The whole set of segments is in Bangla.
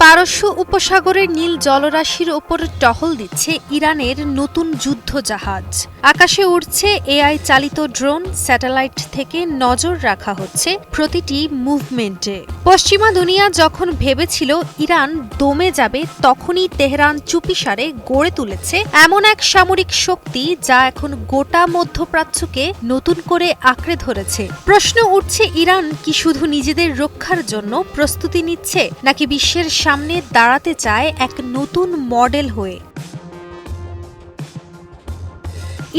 পারস্য উপসাগরের নীল জলরাশির ওপর টহল দিচ্ছে ইরানের নতুন যুদ্ধ জাহাজ। আকাশে উড়ছে এআই চালিত ড্রোন, স্যাটেলাইট থেকে নজর রাখা হচ্ছে প্রতিটি মুভমেন্টে। পশ্চিমা দুনিয়া যখন ভেবেছিল ইরান দমে যাবে, তখনই তেহরান চুপিসারে গড়ে তুলেছে এমন এক সামরিক শক্তি যা এখন গোটা মধ্যপ্রাচ্যকে নতুন করে আঁকড়ে ধরেছে। প্রশ্ন উঠছে, ইরান কি শুধু নিজেদের রক্ষার জন্য প্রস্তুতি নিচ্ছে, নাকি বিশ্বের সামনে দাঁড়াতে চায় এক নতুন মডেল হয়ে?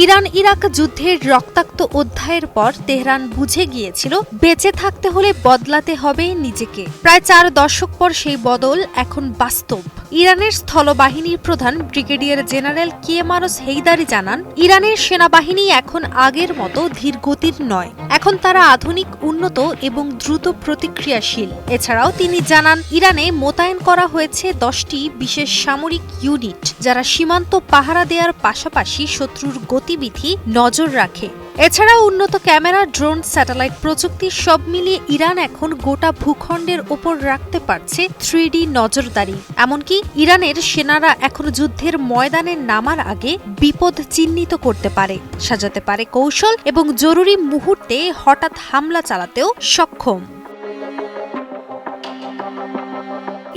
ইরান ইরাক যুদ্ধের রক্তাক্ত অধ্যায়ের পর তেহরান বুঝে গিয়েছিল বেঁচে থাকতে হলে বদলাতে হবে নিজেকে। প্রায় 4 দশক পর সেই বদল এখন বাস্তব। ইরানের স্থলবাহিনীর প্রধান ব্রিগেডিয়ার জেনারেল কিয়েমারস হেইদারি জানান, ইরানের সেনাবাহিনী এখন আগের মতো ধীর গতির নয়। এখন তারা আধুনিক, উন্নত এবং দ্রুত প্রতিক্রিয়াশীল। এছাড়াও তিনি জানান, ইরানে মোতায়েন করা হয়েছে 10টি বিশেষ সামরিক ইউনিট, যারা সীমান্ত পাহারা দেওয়ার পাশাপাশি শত্রুর গতিবিধি নজর রাখে। এছাড়াও উন্নত ক্যামেরা, ড্রোন, স্যাটেলাইট প্রযুক্তি সব মিলিয়ে ইরান এখন গোটা ভূখণ্ডের ওপর রাখতে পারছে 3D নজরদারি। এমনকি ইরানের সেনারা এখন যুদ্ধের ময়দানে নামার আগে বিপদ চিহ্নিত করতে পারে, সাজাতে পারে কৌশল এবং জরুরি মুহূর্তে হঠাৎ হামলা চালাতেও সক্ষম।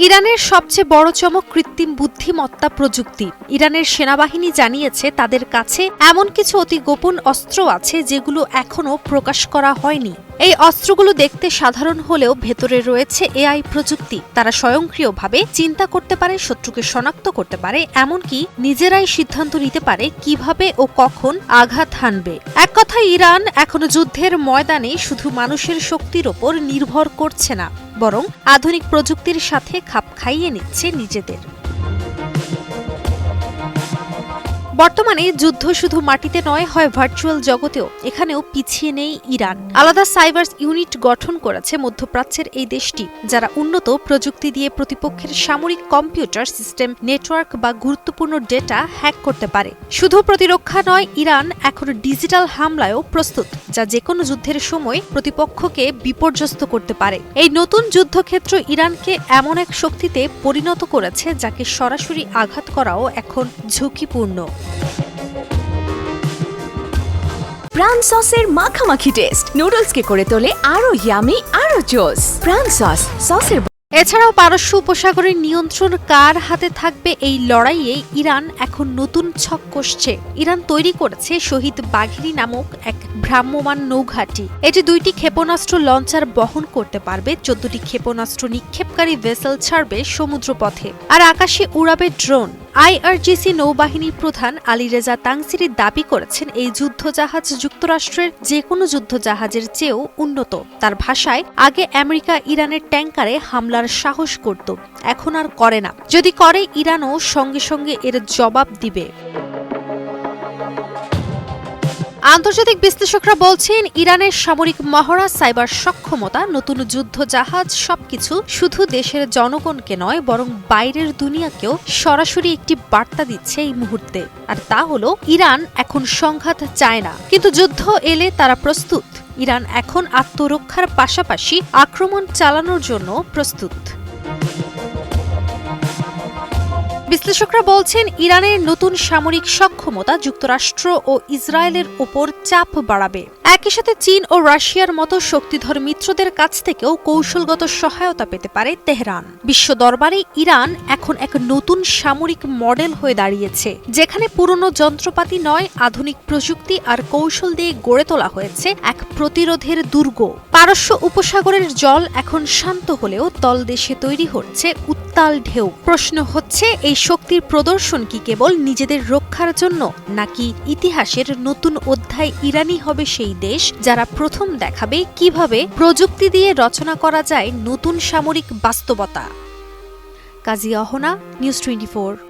ইরানের সবচেয়ে বড় চমক কৃত্রিম বুদ্ধিমত্তা প্রযুক্তি। ইরানের সেনাবাহিনী জানিয়েছে তাদের কাছে এমন কিছু অতি গোপন অস্ত্র আছে যেগুলো এখনও প্রকাশ করা হয়নি। এই অস্ত্রগুলো দেখতে সাধারণ হলেও ভেতরে রয়েছে এআই প্রযুক্তি। তারা স্বয়ংক্রিয়ভাবে চিন্তা করতে পারে, শত্রুকে শনাক্ত করতে পারে, এমনকি নিজেরাই সিদ্ধান্ত নিতে পারে কিভাবে ও কখন আঘাত হানবে। এক কথায়, ইরান এখনো যুদ্ধের ময়দানে শুধু মানুষের শক্তির ওপর নির্ভর করছে না, বরং আধুনিক প্রযুক্তির সাথে খাপ খাইয়ে নিচ্ছে নিজেদের। বর্তমানে যুদ্ধ শুধু মাটিতে নয়, হয় ভার্চুয়াল জগতেও। এখানেও পিছিয়ে নেই ইরান। আলাদা সাইবার ইউনিট গঠন করেছে মধ্যপ্রাচ্যের এই দেশটি, যারা উন্নত প্রযুক্তি দিয়ে প্রতিপক্ষের সামরিক কম্পিউটার সিস্টেম, নেটওয়ার্ক বা গুরুত্বপূর্ণ ডেটা হ্যাক করতে পারে। শুধু প্রতিরক্ষা নয়, ইরান এখন ডিজিটাল হামলায়ও প্রস্তুত, যা যেকোনো যুদ্ধের সময় প্রতিপক্ষকে বিপর্যস্ত করতে পারে। এই নতুন যুদ্ধক্ষেত্র ইরানকে এমন এক শক্তিতে পরিণত করেছে যাকে সরাসরি আঘাত করাও এখন ঝুঁকিপূর্ণ। প্রাণ সসের মাখামাখি টেস্ট নুডলসকে করে তোলে আরো ইয়ামি, আরো জোস। প্রাণ সসের। এছাড়াও পারস্য উপসাগরের নিয়ন্ত্রণ কার হাতে থাকবে, এই লড়াইয়ে ইরান এখন নতুন ছক কষছে। ইরান তৈরি করেছে শহীদ বাঘেরি নামক এক ভ্রাম্যমাণ নৌঘাঁটি। এটি 2টি ক্ষেপণাস্ত্র লঞ্চার বহন করতে পারবে, 14টি ক্ষেপণাস্ত্র নিক্ষেপকারী ভেসেল ছাড়বে সমুদ্রপথে, আর আকাশে উড়াবে ড্রোন। আইআরজিসি নৌবাহিনীর প্রধান আলী রেজা তাংসিরি দাবি করেছেন, এই যুদ্ধজাহাজ যুক্তরাষ্ট্রের যে কোনো যুদ্ধজাহাজের চেয়েও উন্নত। তার ভাষায়, আগে আমেরিকা ইরানের ট্যাঙ্কারে হামলার সাহস করত, এখন আর করে না। যদি করে, ইরানও সঙ্গে সঙ্গে এর জবাব দিবে। আন্তর্জাতিক বিশ্লেষকরা বলছেন, ইরানের সামরিক মহড়া, সাইবার সক্ষমতা, নতুন যুদ্ধ জাহাজ সবকিছু শুধু দেশের জনগণকে নয়, বরং বাইরের দুনিয়াকেও সরাসরি একটি বার্তা দিচ্ছে এই মুহূর্তে। আর তা হলো, ইরান এখন সংঘাত চায় না, কিন্তু যুদ্ধ এলে তারা প্রস্তুত। ইরান এখন আত্মরক্ষার পাশাপাশি আক্রমণ চালানোর জন্য প্রস্তুত। বিশ্লেষকরা বলছেন, ইরানের নতুন সামরিক সক্ষমতা যুক্তরাষ্ট্র ও ইসরায়েলের ওপর চাপ বাড়াবে। একই সাথে চীন ও রাশিয়ার মতো শক্তিধর মিত্রদের কাছ থেকেও কৌশলগত সহায়তা পেতে পারে তেহরান। বিশ্ব দরবারে ইরান এখন এক নতুন সামরিক মডেল হয়ে দাঁড়িয়েছে, যেখানে পুরনো যন্ত্রপাতি নয়, আধুনিক প্রযুক্তি আর কৌশল দিয়ে গড়ে তোলা হয়েছে এক প্রতিরোধের দুর্গ। পারস্য উপসাগরের জল এখন শান্ত হলেও তলদেশে তৈরি হচ্ছে উত্তাল ঢেউ। প্রশ্ন হচ্ছে, এই শক্তির প্রদর্শন কি কেবল নিজেদের রক্ষার জন্য, নাকি ইতিহাসের নতুন অধ্যায় ইরানি হবে সেই দেশ যারা প্রথম দেখাবে কিভাবে প্রযুক্তি দিয়ে রচনা করা যায় নতুন সামরিক বাস্তবতা? কাজী অহনা, নিউজ 24।